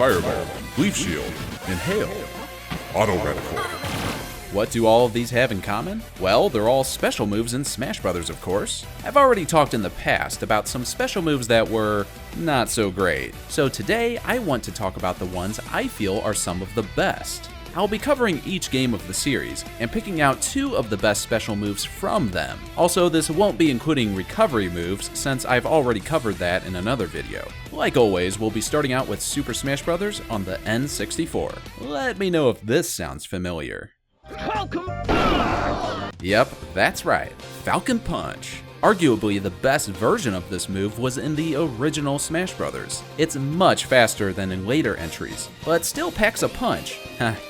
Fireball, Leaf Shield, Inhale, Auto Reticle. What do all of these have in common? Well, they're all special moves in Smash Bros, of course. I've already talked in the past about some special moves that were not so great. So today, I want to talk about the ones I feel are some of the best. I'll be covering each game of the series and picking out 2 of the best special moves from them. Also, this won't be including recovery moves since I've already covered that in another video. Like always, we'll be starting out with Super Smash Bros. On the N64. Let me know if this sounds familiar. Falcon Punch! Yep, that's right, Falcon Punch. Arguably the best version of this move was in the original Smash Bros. It's much faster than in later entries, but still packs a punch.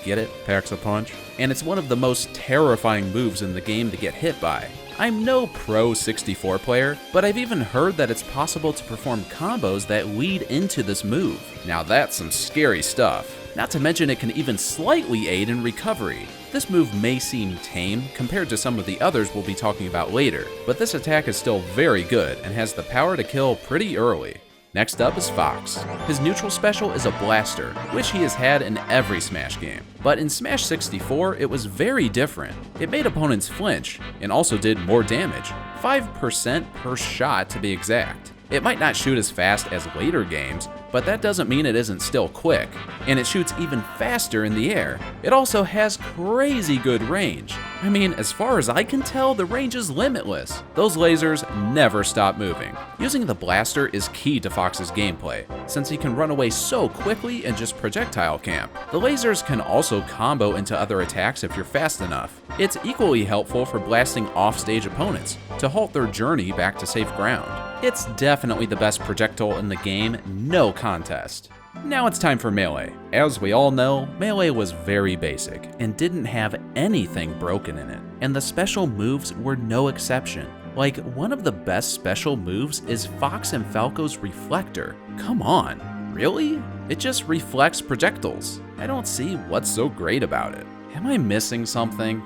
Get it? Packs a punch? And it's one of the most terrifying moves in the game to get hit by. I'm no pro 64 player, but I've even heard that it's possible to perform combos that lead into this move. Now that's some scary stuff. Not to mention it can even slightly aid in recovery. This move may seem tame compared to some of the others we'll be talking about later, but this attack is still very good and has the power to kill pretty early. Next up is Fox. His neutral special is a blaster, which he has had in every Smash game. But in Smash 64, it was very different. It made opponents flinch, and also did more damage, 5% per shot to be exact. It might not shoot as fast as later games, but that doesn't mean it isn't still quick, and it shoots even faster in the air. It also has crazy good range. I mean, as far as I can tell, the range is limitless. Those lasers never stop moving. Using the blaster is key to Fox's gameplay, since he can run away so quickly and just projectile camp. The lasers can also combo into other attacks if you're fast enough. It's equally helpful for blasting off-stage opponents to halt their journey back to safe ground. It's definitely the best projectile in the game, no contest. Now it's time for Melee. As we all know, Melee was very basic and didn't have anything broken in it, and the special moves were no exception. Like, one of the best special moves is Fox and Falco's Reflector. Come on, really? It just reflects projectiles. I don't see what's so great about it. Am I missing something?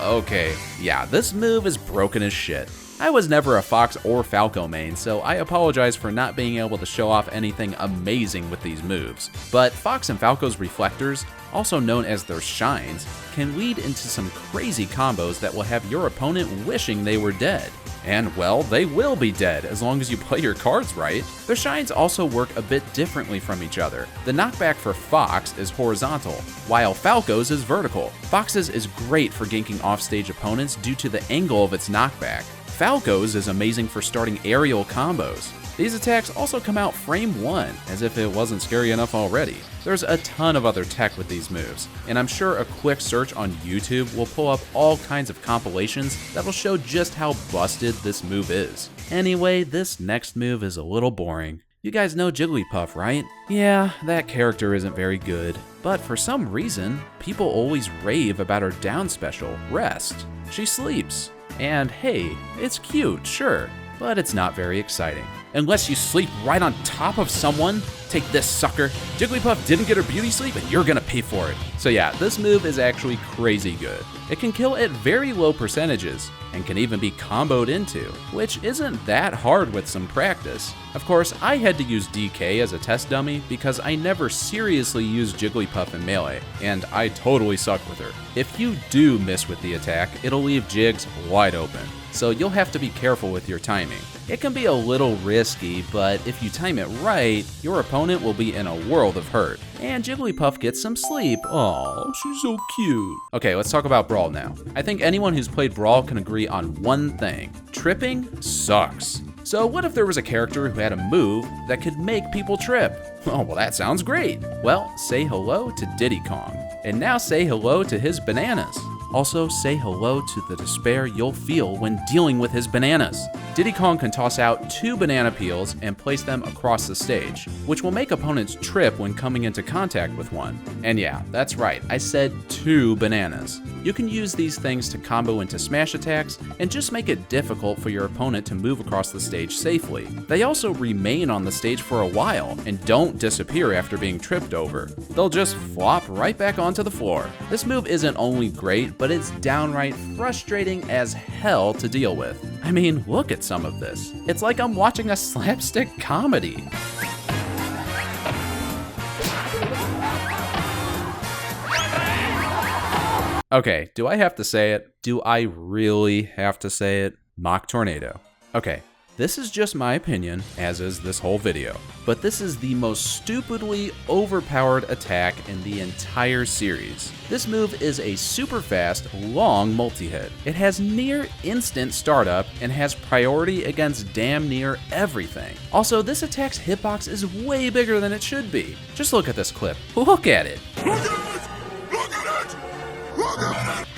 Okay. Yeah, this move is broken as shit. I was never a Fox or Falco main, so I apologize for not being able to show off anything amazing with these moves. But Fox and Falco's Reflectors, also known as their Shines, can lead into some crazy combos that will have your opponent wishing they were dead. And well, they will be dead as long as you play your cards right. Their Shines also work a bit differently from each other. The knockback for Fox is horizontal, while Falco's is vertical. Fox's is great for ganking offstage opponents due to the angle of its knockback. Falco's is amazing for starting aerial combos. These attacks also come out frame 1, as if it wasn't scary enough already. There's a ton of other tech with these moves, and I'm sure a quick search on YouTube will pull up all kinds of compilations that'll show just how busted this move is. Anyway, this next move is a little boring. You guys know Jigglypuff, right? Yeah, that character isn't very good, but for some reason, people always rave about her down special, Rest. She sleeps. And hey, it's cute, sure, but it's not very exciting. Unless you sleep right on top of someone. Take this, sucker. Jigglypuff didn't get her beauty sleep and you're gonna pay for it. So yeah, this move is actually crazy good. It can kill at very low percentages and can even be comboed into, which isn't that hard with some practice. Of course, I had to use DK as a test dummy because I never seriously used Jigglypuff in Melee, and I totally suck with her. If you do miss with the attack, it'll leave Jigs wide open, so you'll have to be careful with your timing. It can be a little risky, but if you time it right, your opponent will be in a world of hurt. And Jigglypuff gets some sleep. Aw, she's so cute. Okay, let's talk about Brawl now. I think anyone who's played Brawl can agree on one thing. Tripping sucks. So what if there was a character who had a move that could make people trip? Oh, well, that sounds great. Well, say hello to Diddy Kong. And now say hello to his bananas. Also, say hello to the despair you'll feel when dealing with his bananas. Diddy Kong can toss out 2 banana peels and place them across the stage, which will make opponents trip when coming into contact with one. And yeah, that's right, I said 2 bananas. You can use these things to combo into smash attacks and just make it difficult for your opponent to move across the stage safely. They also remain on the stage for a while and don't disappear after being tripped over. They'll just flop right back onto the floor. This move isn't only great, but it's downright frustrating as hell to deal with. I mean, look at some of this. It's like I'm watching a slapstick comedy. Okay, do I have to say it? Do I really have to say it? Mach Tornado. Okay, this is just my opinion, as is this whole video, but this is the most stupidly overpowered attack in the entire series. This move is a super fast, long multi-hit. It has near instant startup and has priority against damn near everything. Also, this attack's hitbox is way bigger than it should be. Just look at this clip. Look at it.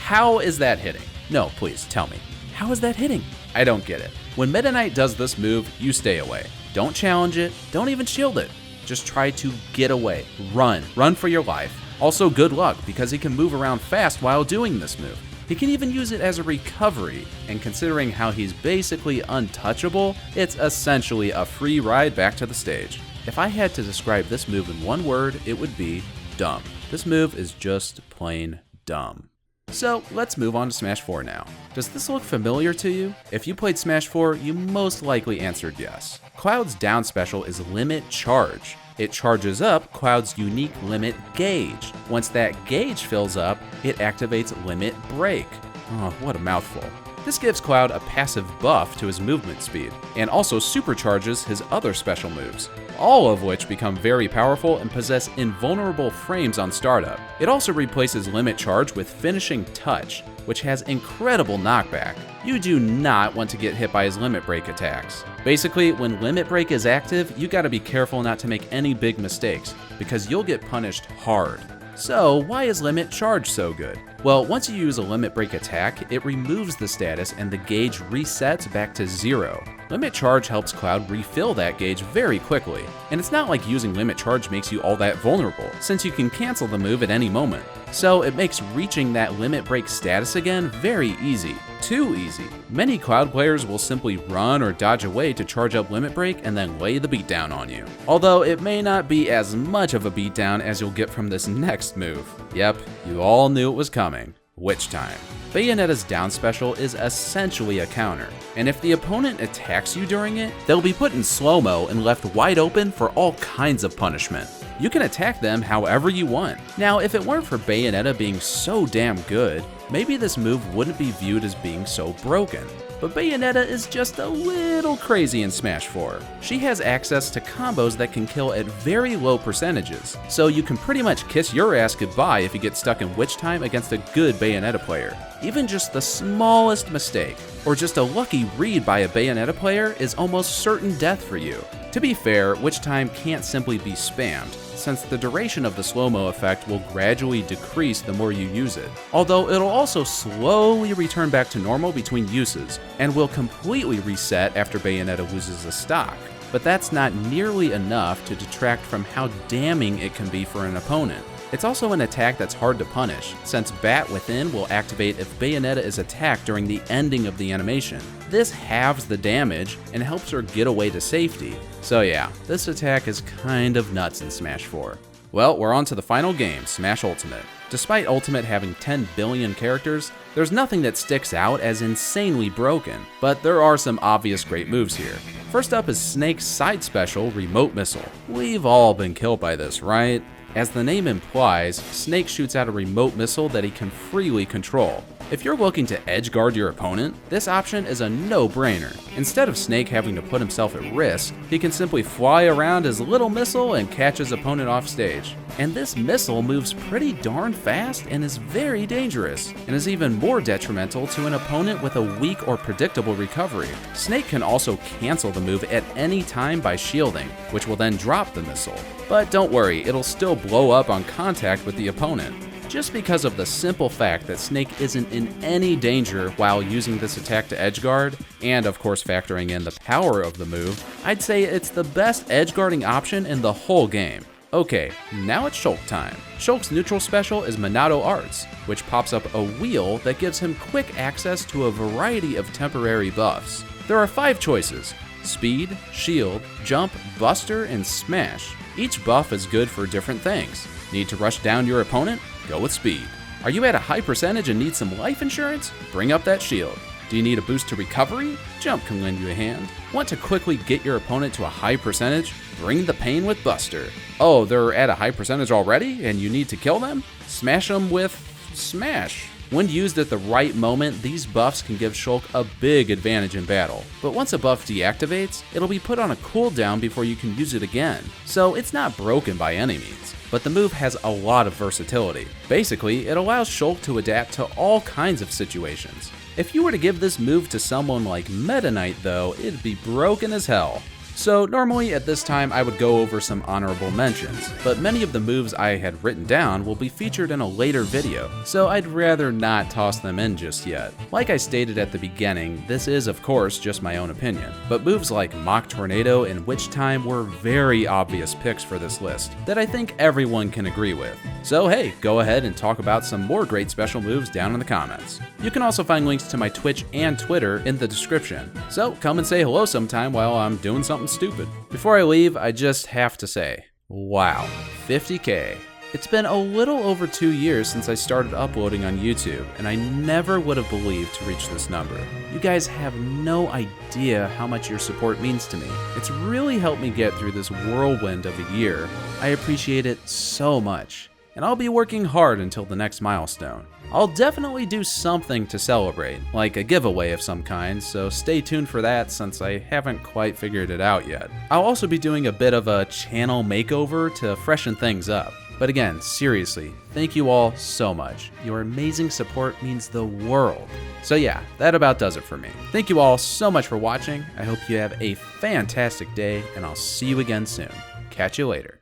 How is that hitting? No, please, tell me. How is that hitting? I don't get it. When Meta Knight does this move, you stay away. Don't challenge it, don't even shield it. Just try to get away. Run for your life. Also, good luck, because he can move around fast while doing this move. He can even use it as a recovery, and considering how he's basically untouchable, it's essentially a free ride back to the stage. If I had to describe this move in one word, it would be dumb. This move is just plain dumb. So let's move on to Smash 4 now. Does this look familiar to you? If you played Smash 4, you most likely answered yes. Cloud's down special is Limit Charge. It charges up Cloud's unique limit gauge. Once that gauge fills up, it activates Limit Break. Oh, what a mouthful. This gives Cloud a passive buff to his movement speed, and also supercharges his other special moves, all of which become very powerful and possess invulnerable frames on startup. It also replaces Limit Charge with Finishing Touch, which has incredible knockback. You do not want to get hit by his Limit Break attacks. Basically, when Limit Break is active, you gotta be careful not to make any big mistakes, because you'll get punished hard. So why is Limit Charge so good? Well, once you use a Limit Break attack, it removes the status and the gauge resets back to 0. Limit Charge helps Cloud refill that gauge very quickly, and it's not like using Limit Charge makes you all that vulnerable, since you can cancel the move at any moment. So it makes reaching that Limit Break status again very easy. Too easy. Many Cloud players will simply run or dodge away to charge up Limit Break and then lay the beatdown on you. Although it may not be as much of a beatdown as you'll get from this next move. Yep, you all knew it was coming. Witch Time. Bayonetta's down special is essentially a counter, and if the opponent attacks you during it, they'll be put in slow-mo and left wide open for all kinds of punishment. You can attack them however you want. Now, if it weren't for Bayonetta being so damn good, maybe this move wouldn't be viewed as being so broken. But Bayonetta is just a little crazy in Smash 4. She has access to combos that can kill at very low percentages, so you can pretty much kiss your ass goodbye if you get stuck in Witch Time against a good Bayonetta player. Even just the smallest mistake, or just a lucky read by a Bayonetta player, is almost certain death for you. To be fair, Witch Time can't simply be spammed, since the duration of the slow-mo effect will gradually decrease the more you use it, although it'll also slowly return back to normal between uses, and will completely reset after Bayonetta loses a stock. But that's not nearly enough to detract from how damning it can be for an opponent. It's also an attack that's hard to punish, since Bat Within will activate if Bayonetta is attacked during the ending of the animation. This halves the damage and helps her get away to safety. So yeah, this attack is kind of nuts in Smash 4. Well, we're on to the final game, Smash Ultimate. Despite Ultimate having 10 billion characters, there's nothing that sticks out as insanely broken, but there are some obvious great moves here. First up is Snake's side special, Remote Missile. We've all been killed by this, right? As the name implies, Snake shoots out a remote missile that he can freely control. If you're looking to edgeguard your opponent, this option is a no-brainer. Instead of Snake having to put himself at risk, he can simply fly around his little missile and catch his opponent off stage. And this missile moves pretty darn fast and is very dangerous, and is even more detrimental to an opponent with a weak or predictable recovery. Snake can also cancel the move at any time by shielding, which will then drop the missile. But don't worry, it'll still blow up on contact with the opponent. Just because of the simple fact that Snake isn't in any danger while using this attack to edgeguard, and of course factoring in the power of the move, I'd say it's the best edgeguarding option in the whole game. Okay, now it's Shulk time. Shulk's neutral special is Monado Arts, which pops up a wheel that gives him quick access to a variety of temporary buffs. There are 5 choices: Speed, Shield, Jump, Buster, and Smash. Each buff is good for different things. Need to rush down your opponent? Go with Speed. Are you at a high percentage and need some life insurance? Bring up that Shield. Do you need a boost to recovery? Jump can lend you a hand. Want to quickly get your opponent to a high percentage? Bring the pain with Buster. Oh, they're at a high percentage already and you need to kill them? Smash them with Smash. When used at the right moment, these buffs can give Shulk a big advantage in battle, but once a buff deactivates, it'll be put on a cooldown before you can use it again, so it's not broken by any means. But the move has a lot of versatility. Basically, it allows Shulk to adapt to all kinds of situations. If you were to give this move to someone like Meta Knight though, it'd be broken as hell. So normally at this time I would go over some honorable mentions, but many of the moves I had written down will be featured in a later video, so I'd rather not toss them in just yet. Like I stated at the beginning, this is of course just my own opinion, but moves like Mach Tornado and Witch Time were very obvious picks for this list that I think everyone can agree with. So hey, go ahead and talk about some more great special moves down in the comments. You can also find links to my Twitch and Twitter in the description, so come and say hello sometime while I'm doing something stupid. Before I leave, I just have to say, wow, 50K. It's been a little over 2 years since I started uploading on YouTube, and I never would have believed to reach this number. You guys have no idea how much your support means to me. It's really helped me get through this whirlwind of a year. I appreciate it so much, and I'll be working hard until the next milestone. I'll definitely do something to celebrate, like a giveaway of some kind, so stay tuned for that since I haven't quite figured it out yet. I'll also be doing a bit of a channel makeover to freshen things up. But again, seriously, thank you all so much. Your amazing support means the world. So yeah, that about does it for me. Thank you all so much for watching. I hope you have a fantastic day, and I'll see you again soon. Catch you later.